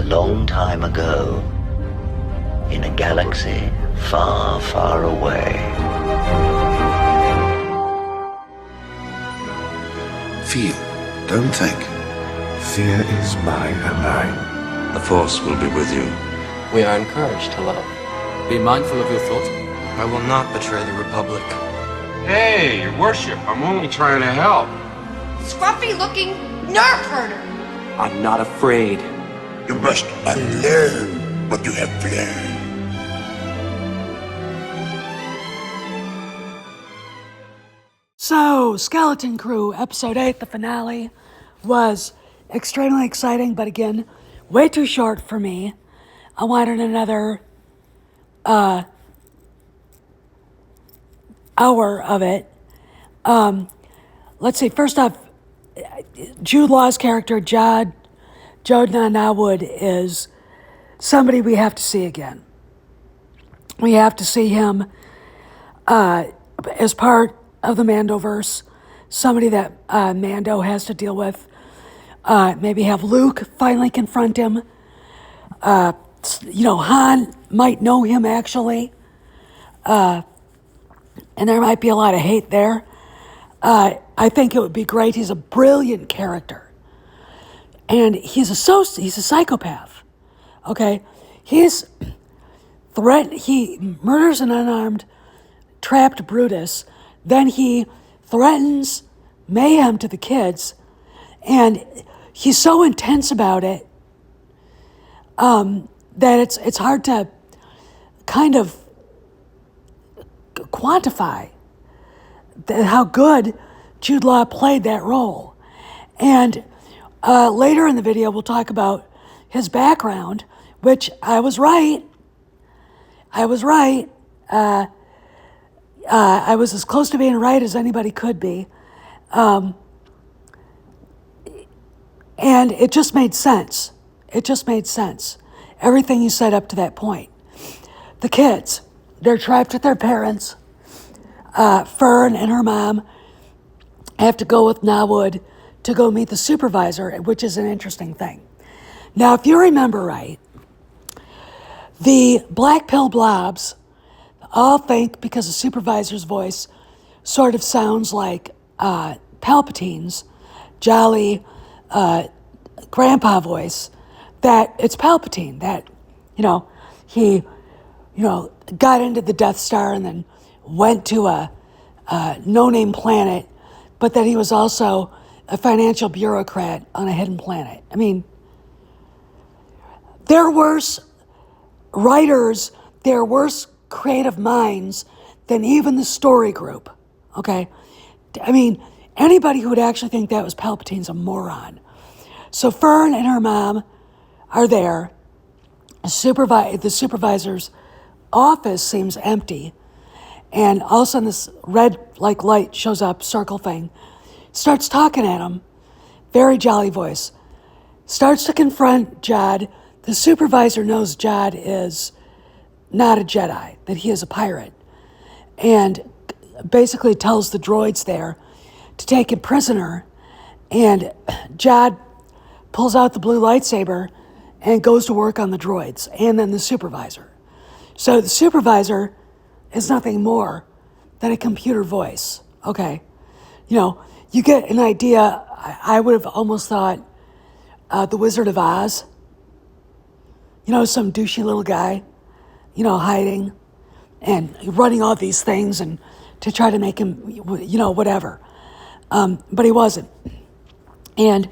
long time ago, in a galaxy far, far away. Feel, don't think. Fear is my ally. The Force will be with you. We are encouraged to love. Be mindful of your thoughts. I will not betray the Republic. Hey, Your Worship, I'm only trying to help. Scruffy-looking nerf herder. I'm not afraid. You must unlearn what you have learned. So, Skeleton Crew, Episode 8, the finale, was extremely exciting, but again, way too short for me. I wanted another hour of it. Let's see, first off, Jude Law's character, Jodna Nawood, is somebody we have to see again. We have to see him as part of the Mandoverse, somebody that Mando has to deal with. Maybe have Luke finally confront him. Han might know him actually. And there might be a lot of hate there. I think it would be great. He's a brilliant character. And he's a psychopath. Okay? He murders an unarmed, trapped Brutus. Then he threatens mayhem to the kids. And he's so intense about it that it's hard to kind of quantify how good Jude Law played that role. And later in the video, we'll talk about his background, which I was right. I was as close to being right as anybody could be. And it just made sense. Everything you said up to that point. The kids, they're trapped with their parents. Fern and her mom have to go with Nawood to go meet the supervisor, which is an interesting thing. Now, if you remember right, the black pill blobs all think, because the supervisor's voice sort of sounds like Palpatine's jolly grandpa voice, that it's Palpatine, that, he, got into the Death Star and then went to a no-name planet, but that he was also a financial bureaucrat on a hidden planet. I mean, there are worse writers, there are worse creative minds than even the story group, okay? I mean, anybody who would actually think that was Palpatine's a moron. So Fern and her mom are there. The supervisor's office seems empty. And all of a sudden this red light shows up, circle thing, starts talking at him, very jolly voice, starts to confront Jod. The supervisor knows Jod is not a Jedi, that he is a pirate, and basically tells the droids there to take him prisoner, and Jod pulls out the blue lightsaber and goes to work on the droids, and then the supervisor. So the supervisor is nothing more than a computer voice, okay? You get an idea. I would have almost thought the Wizard of Oz, some douchey little guy, hiding and running all these things and to try to make him, whatever. But he wasn't. And,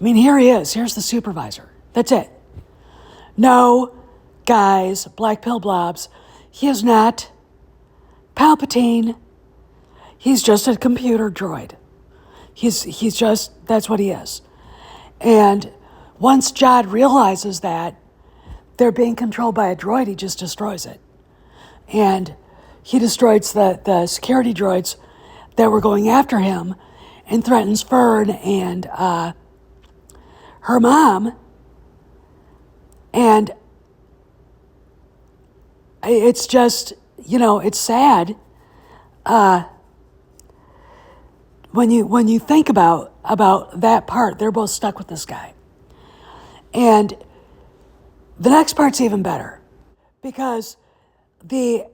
here he is. Here's the supervisor. That's it. No, guys, black pill blobs, he is not Palpatine. He's just a computer droid. He's just, that's what he is. And once Jod realizes that they're being controlled by a droid, he just destroys it. And he destroys the security droids that were going after him and threatens Fern and her mom. And it's just, it's sad when you think about that part. They're both stuck with this guy. And The next part's even better because the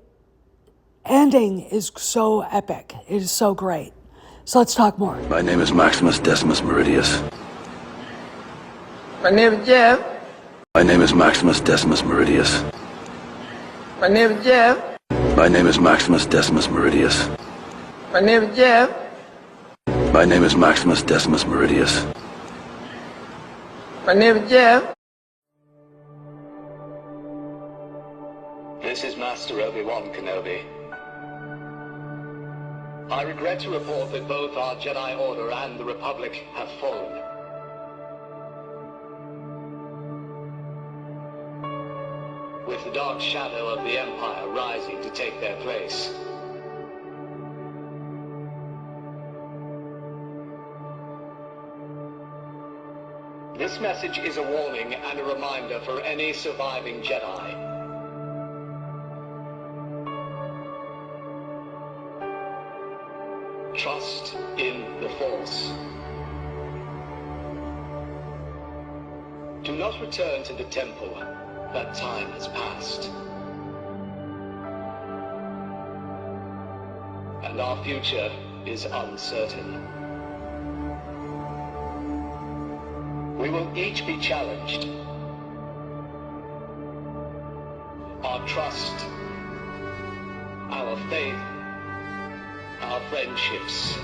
ending is so epic. It is so great. So let's talk more. My name is Maximus Decimus Meridius. My name is Jeff. My name is Maximus Decimus Meridius. My name is Jeff. My name is Maximus Decimus Meridius. My name is Jeff. My name is Maximus Decimus Meridius. My name is Jeff. This is Master Obi-Wan Kenobi. I regret to report that both our Jedi Order and the Republic have fallen. With the dark shadow of the Empire rising to take their place. This message is a warning and a reminder for any surviving Jedi. Trust in the Force. Do not return to the temple. That time has passed. And our future is uncertain. We will each be challenged. Our trust, our faith, our friendships.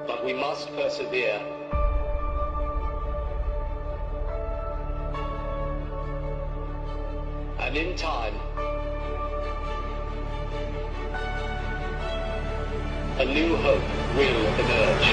But we must persevere. And in time, a new hope will emerge.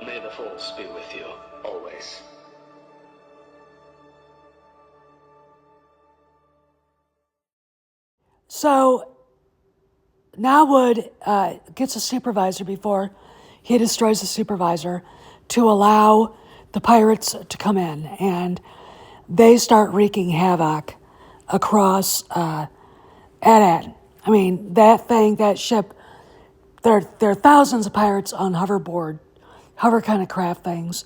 May the Force be with you, always. So, Nawoods gets a supervisor before he destroys the supervisor to allow the pirates to come in, and they start wreaking havoc across Adat. I mean, that thing, that ship, there are thousands of pirates on hover kind of craft things,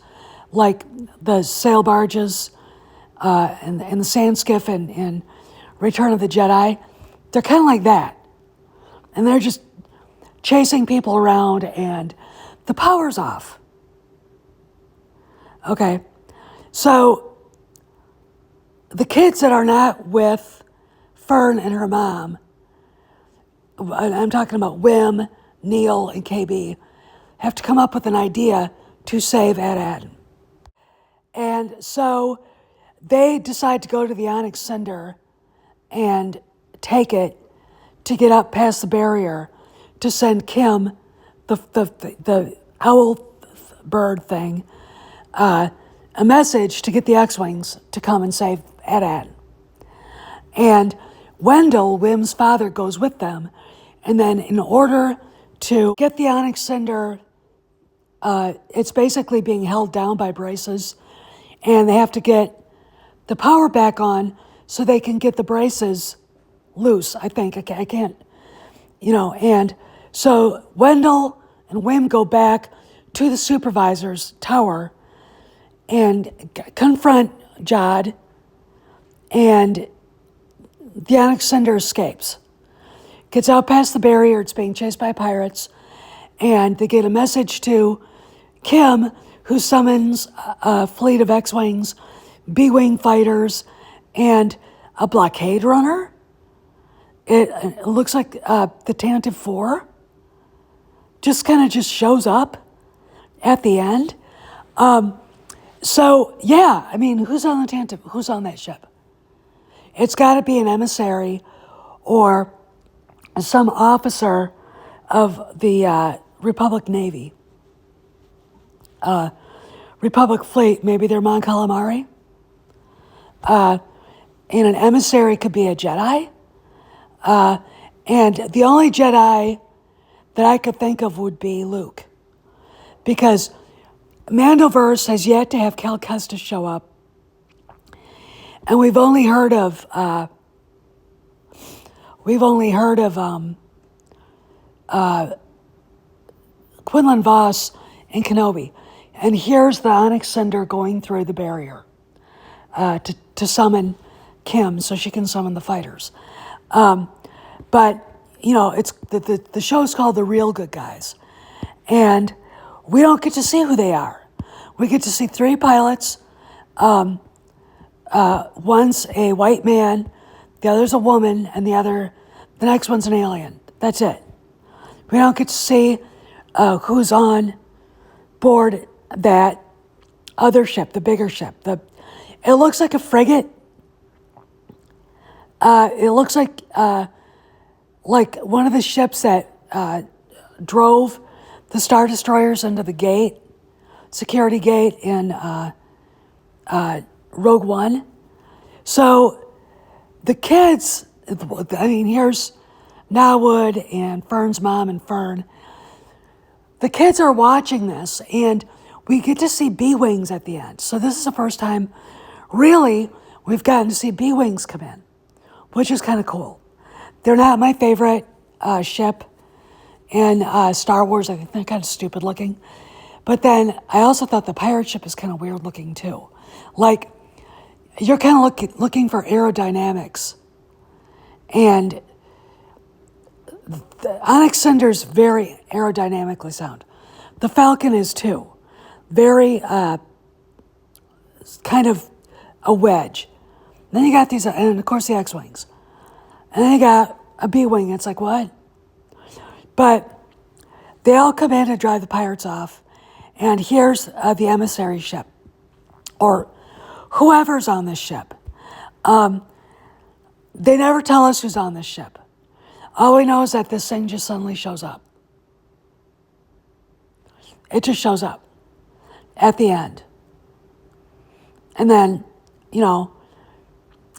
like the sail barges and the sand skiff in Return of the Jedi. They're kind of like that. And they're just chasing people around, and the power's off. Okay, so the kids that are not with Fern and her mom, I'm talking about Wim, Neil, and KB, have to come up with an idea to save Adat. And so they decide to go to the Onyx Cinder and take it to get up past the barrier to send Kim, the owl bird thing, a message to get the X-Wings to come and save Adat. And Wendell, Wim's father, goes with them. And then in order to get the Onyx Cinder, it's basically being held down by braces, and they have to get the power back on so they can get the braces loose, I think. I can't, and so Wendell and Wim go back to the supervisor's tower and confront Jod, and the Onyx Cinder escapes. Gets out past the barrier, it's being chased by pirates, and they get a message to Kim, who summons a fleet of X-Wings, B-Wing fighters, and a blockade runner. It looks like the Tantive 4 just shows up. at the end. So yeah, I mean, who's on that ship? It's got to be an emissary or some officer of the Republic Navy, Republic Fleet. Maybe they're Mon Calamari. And an emissary could be a Jedi. And the only Jedi that I could think of would be Luke, because Mandoverse has yet to have Cal Kestis show up, and we've only heard of Quinlan Voss and Kenobi, and here's the Onyx Cinder going through the barrier to summon Kim so she can summon the fighters. But it's the show's called The Real Good Guys, and we don't get to see who they are. We get to see 3 pilots. One's a white man, the other's a woman, and the next one's an alien. That's it. We don't get to see who's on board that other ship, the bigger ship. It looks like a frigate. It looks like one of the ships that drove the Star Destroyers into the security gate in Rogue One. So the kids, here's Nawood and Fern's mom and Fern. The kids are watching this, and we get to see B-Wings at the end. So this is the first time, really, we've gotten to see B-Wings come in, which is kind of cool. They're not my favorite ship in Star Wars. I think they're kind of stupid looking. But then I also thought the pirate ship is kind of weird looking too. Like, you're kind of looking for aerodynamics. And the Onyx Cinder's very aerodynamically sound. The Falcon is too. Very kind of a wedge. Then you got these, and of course the X-Wings. And then you got a B-Wing. It's like, what? But they all come in to drive the pirates off. And here's the emissary ship, or whoever's on this ship. They never tell us who's on this ship. All we know is that this thing just suddenly shows up. It just shows up at the end. And then,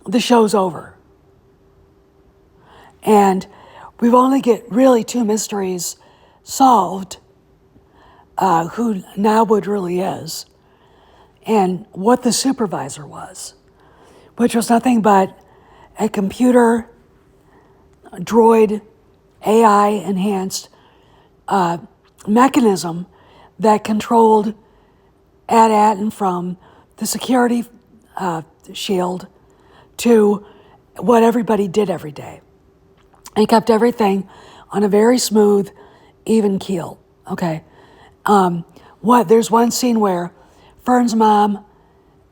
the show's over. And we've only get really 2 mysteries solved, who Nawwood really is, and what the supervisor was, which was nothing but a computer, droid, AI-enhanced mechanism that controlled at and from the security shield to what everybody did every day. And kept everything on a very smooth, even keel, okay? There's one scene where Fern's mom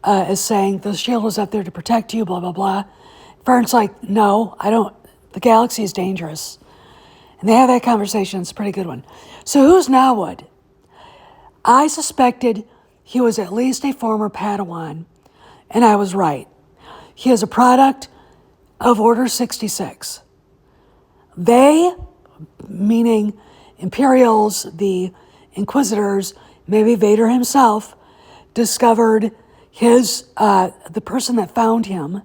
is saying, the shield was up there to protect you, blah, blah, blah. Fern's like, no, I don't, the galaxy is dangerous. And they have that conversation, it's a pretty good one. So who's Nawwood? I suspected he was at least a former Padawan, and I was right. He is a product of Order 66. They, meaning Imperials, the Inquisitors, maybe Vader himself, discovered the person that found him,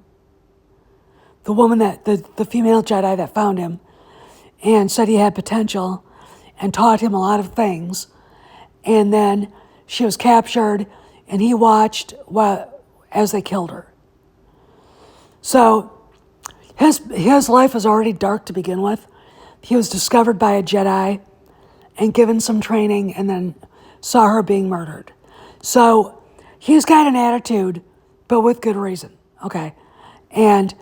the woman the female Jedi that found him, and said he had potential and taught him a lot of things. And then she was captured, and he watched as they killed her. So his life was already dark to begin with. He was discovered by a Jedi and given some training, and then saw her being murdered. So he's got an attitude, but with good reason, okay? And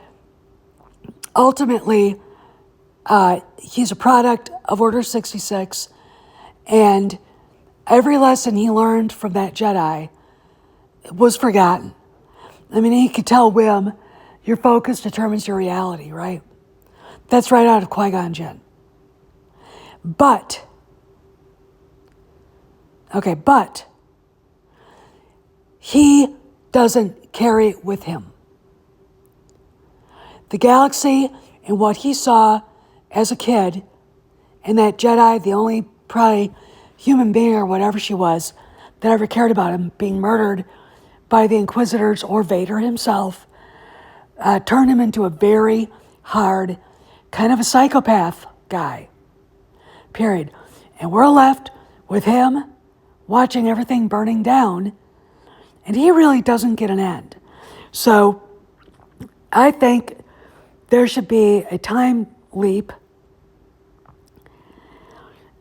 ultimately, he's a product of Order 66, and every lesson he learned from that Jedi was forgotten. I mean, he could tell Wim, your focus determines your reality, right? That's right out of Qui-Gon Jinn. But Okay, but he doesn't carry it with him. The galaxy and what he saw as a kid, and that Jedi, the only probably human being or whatever she was that ever cared about him, being murdered by the Inquisitors or Vader himself, turned him into a very hard, kind of a psychopath guy. Period. And we're left with him watching everything burning down, and he really doesn't get an end. So I think there should be a time leap,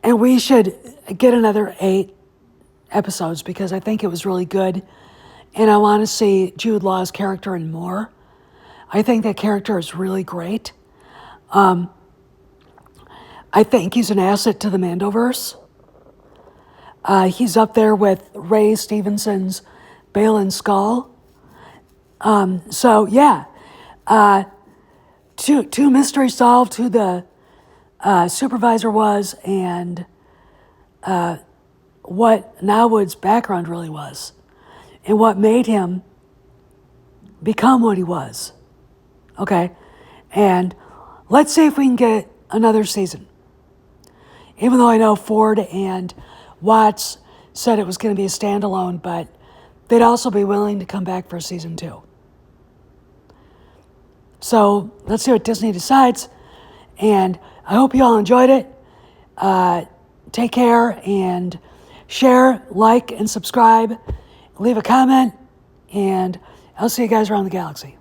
and we should get another 8 episodes because I think it was really good, and I want to see Jude Law's character in more. I think that character is really great. I think he's an asset to the Mandoverse. He's up there with Ray Stevenson's Baylan Skoll. So yeah, two mysteries solved: who the supervisor was and what Nawoods' background really was, and what made him become what he was. Okay, and let's see if we can get another season. Even though I know Ford and Watts said it was going to be a standalone, but they'd also be willing to come back for season 2. So let's see what Disney decides, and I hope you all enjoyed it. Take care, and share, like, and subscribe. Leave a comment, and I'll see you guys around the galaxy.